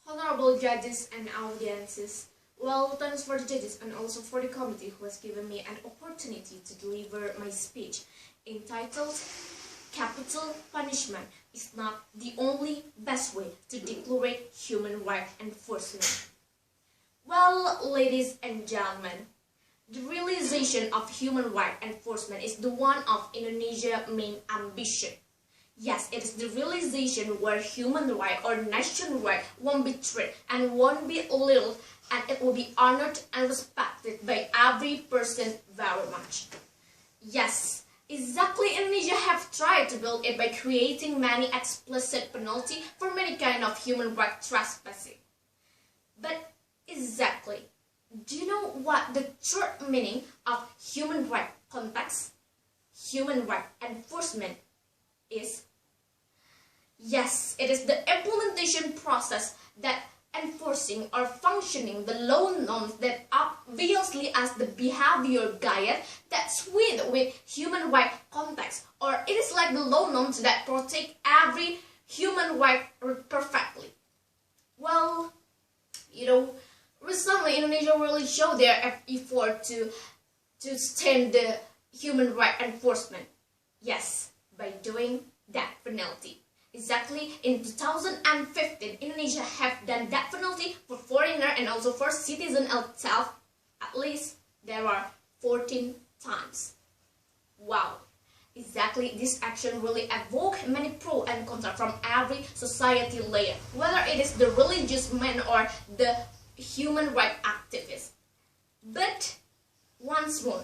Honorable judges and audiences, well, thanks for the judges and also for the committee who has given me an opportunity to deliver my speech entitled Capital Punishment is not the only best way to declare human rights enforcement. Well, ladies and gentlemen, the realization of human rights enforcement is the one of Indonesia's main ambition. Yes, it is the realization where human rights or national rights won't be treated and won't be little, and it will be honored and respected by every person very much. Yes, exactly, Indonesia have tried to build it by creating many explicit penalties for many kind of human rights trespassing. But exactly, do you know what the true meaning of human rights context, human rights enforcement is? Yes, it is the implementation process that enforcing or functioning the law norms that obviously as the behavior guide that's with human rights context, or it is like the law norms that protect every human right perfectly. Well, recently Indonesia really showed their effort to stand the human rights enforcement. Yes, by doing that penalty. Exactly, in 2015, Indonesia have done that penalty for foreigner and also for citizen itself. At least there are 14 times. Wow! Exactly, this action really evoked many pro and contra from every society layer, whether it is the religious man or the human rights activists. But once more,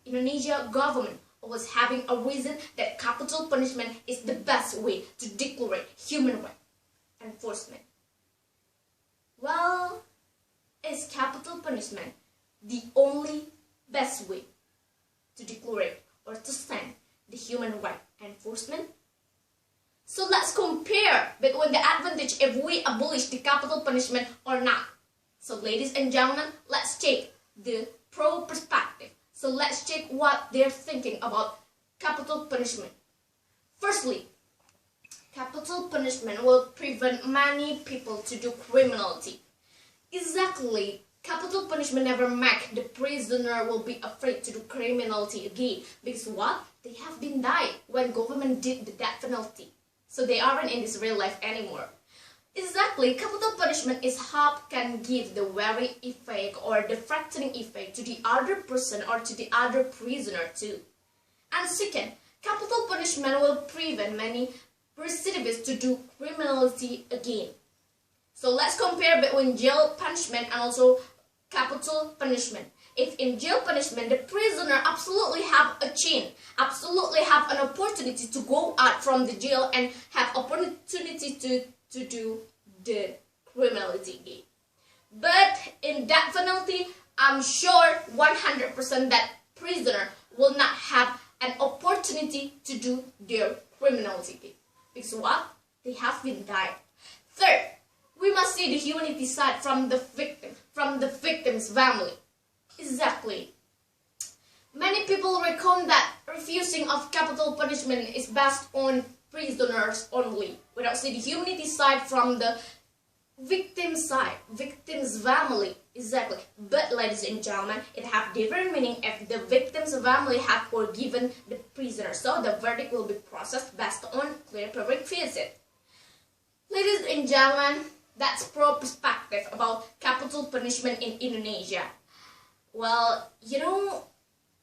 Indonesia government was having a reason that capital punishment is the best way to declare human rights enforcement. Well, is capital punishment the only best way to declare or to stand the human rights enforcement? So let's compare between the advantage if we abolish the capital punishment or not. So ladies and gentlemen, let's take the pro perspective. So let's check what they're thinking about capital punishment. Firstly, capital punishment will prevent many people to do criminality. Exactly, capital punishment never make the prisoner will be afraid to do criminality again. Because what? They have been died when government did the death penalty. So they aren't in this real life anymore. Exactly, capital punishment is how can give the very effect or the threatening effect to the other person or to the other prisoner too. And second, capital punishment will prevent many recidivists to do criminality again. So let's compare between jail punishment and also capital punishment. If in jail punishment, the prisoner absolutely have a chance, absolutely have an opportunity to go out from the jail and have opportunity to do the criminality again. But in that penalty, I'm sure 100% that prisoner will not have an opportunity to do their criminality again. Because what? They have been died. Third, we must see the humanity side from the victim, from the victim's family. Exactly. Many people reckon that refusing of capital punishment is based on prisoners only, without seeing the humanity side from the victim's side, victim's family. Exactly. But ladies and gentlemen, it have different meaning if the victim's family have forgiven the prisoner. So the verdict will be processed based on clear prerequisite. Ladies and gentlemen, that's pro perspective about capital punishment in Indonesia. Well,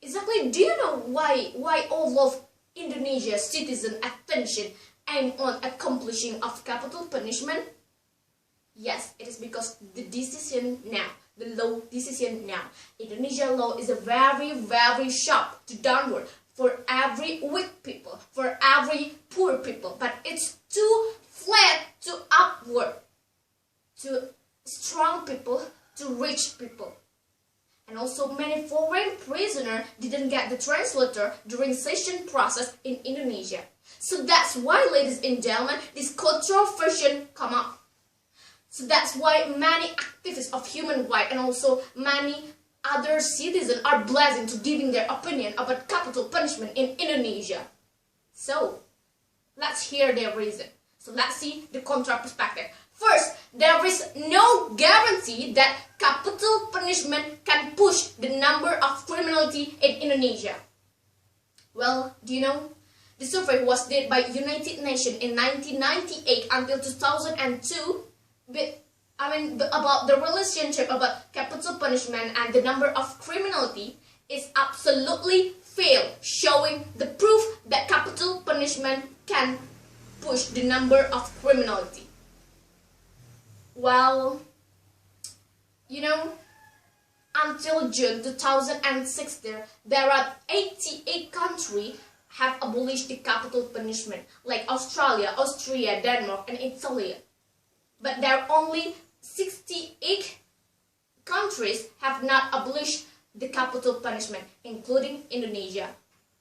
exactly, do you know why all of Indonesia's citizen attention aim on accomplishing of capital punishment? Yes, it is because the decision now, the law decision now, Indonesia law is a very, very sharp to downward for every weak people, for every poor people, but it's too flat to upward, to strong people, to rich people. And also many foreign prisoners didn't get the translator during session process in Indonesia. So that's why, ladies and gentlemen, this cultural version come up. So that's why many activists of human rights and also many other citizens are blessed to giving their opinion about capital punishment in Indonesia. So let's hear their reason. So let's see the contra perspective. First, there is no guarantee that capital punishment can push the number of criminality in Indonesia. Well, do you know? The survey was did by United Nations in 1998 until 2002 about the relationship about capital punishment and the number of criminality is absolutely failed, showing the proof that capital punishment can push the number of criminality. Well, you know, until June 2006, there are 88 countries have abolished the capital punishment, like Australia, Austria, Denmark, and Italy. But there are only 68 countries have not abolished the capital punishment, including Indonesia.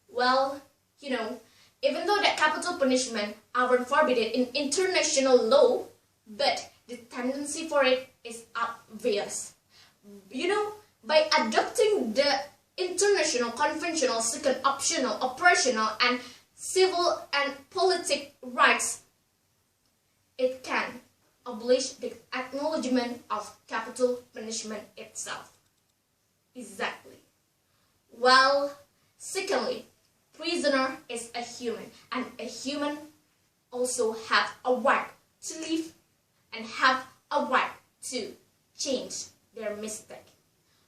Well, you know, even though that capital punishment aren't forbidden in international law, but the tendency for it is obvious. You know, by adopting the international, conventional, second optional, operational, and civil and political rights, it can abolish the acknowledgement of capital punishment itself. Exactly. Well, secondly, prisoner is a human, and a human also have a right to live and have a right to change their mistake.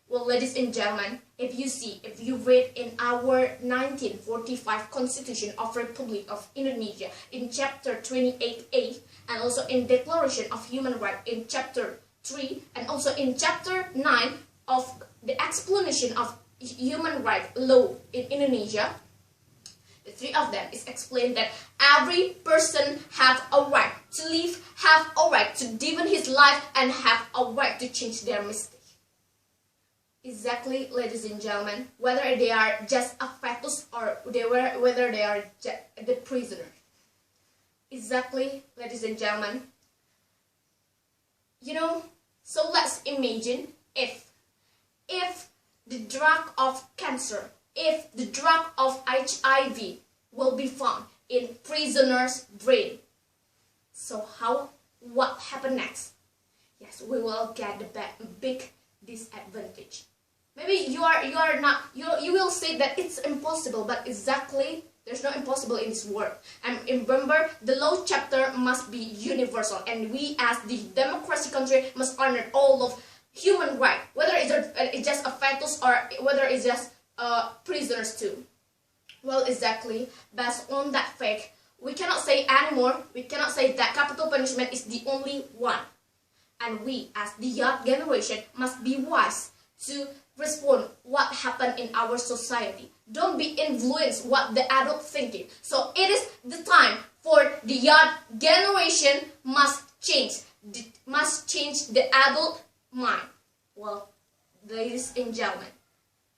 Well, ladies and gentlemen, if you read in our 1945 Constitution of Republic of Indonesia in chapter 28A, and also in Declaration of Human Rights in chapter 3, and also in chapter 9 of the explanation of human rights law in Indonesia, the three of them is explained that every person have a right to live, have a right to defend his life, and have a right to change their mistake. Exactly, ladies and gentlemen, whether they are just a fetus or whether they are the prisoner. Exactly, ladies and gentlemen. You know, so let's imagine if the drug of cancer, if the drug of HIV will be found in prisoner's brain. So what happened next? Yes, we will get the big disadvantage. Maybe you will say that it's impossible, but exactly, there's no impossible in this world. And remember, the law chapter must be universal, and we as the democracy country must honor all of human rights, whether it's just a fetus or whether it's just prisoners too. Well, exactly, based on that fact, we cannot say anymore, we cannot say that capital punishment is the only one. And we as the young generation must be wise to respond what happened in our society. Don't be influenced what the adult thinking. So it is the time for the young generation must change the adult mind. Well, ladies and gentlemen,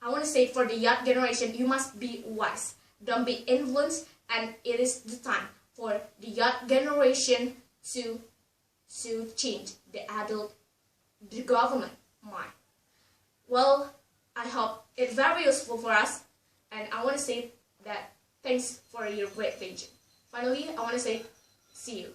I want to say for the young generation, you must be wise. Don't be influenced, and it is the time for the young generation to change the government mind. Well, I hope it's very useful for us, and I want to say that thanks for your great attention. Finally, I want to say see you.